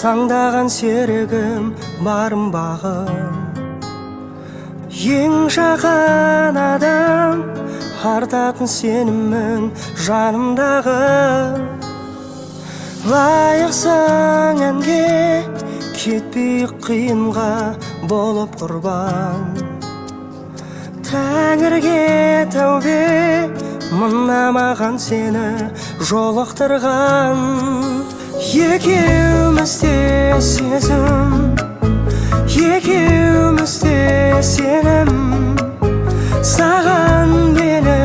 таңдаған серігім барым бағым. Ең жақын адам, артатын сенімің жанымдағы. Лайықсың әнге, кетпей қиынға болып құрбан. Тәңірге тәубе, мына маған сені жолықтырған. Екеумізде сезім, екеумізде сенім, саған мені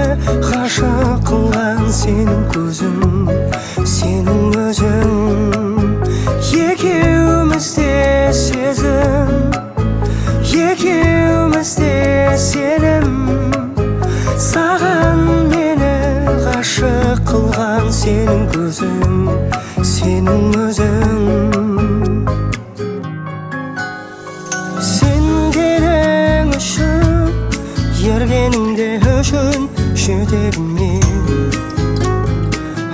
ғашық қылған сенің көзің, сенің өзің. Екеумізде сезім, екеумізде сенім, саған мені ғашық қылған сенің көзің, сенің өзің. Сенгенің үшін, ергеніңде үшін жетегіммен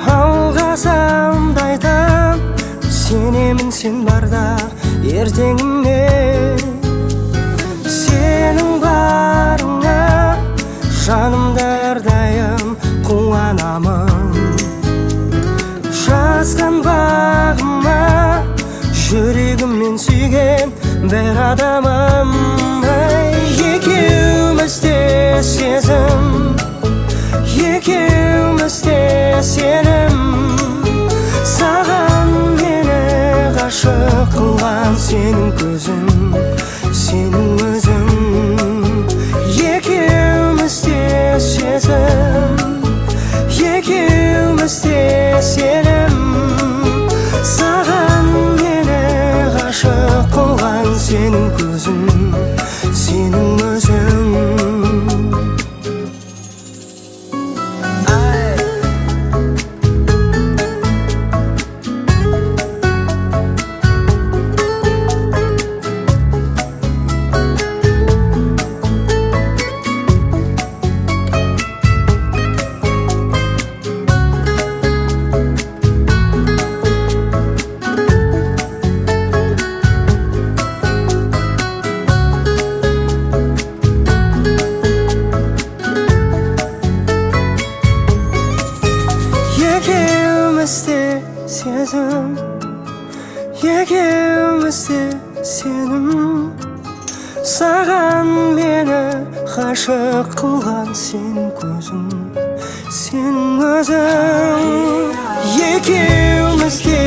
алғасам да айтам, сенемін сен барда ертеңіме. Сенің барыңа жанымда әрдайым қуанамын. Жазған бағыма жүрегіммен сүйген бір адамым. Екеумізде сезім, екеумізде сенім, саған мені ғашық қылған сенің көзің, сенің өзің. Екеумізде сезім, екеумізде сенім, саған мені ғашық қылған сенің көзің, сенің өзің. Екеумізде сезім, екеумізде сенім, саған мені ғашық қылған сенің көзің, сенің өзің. Екеумізде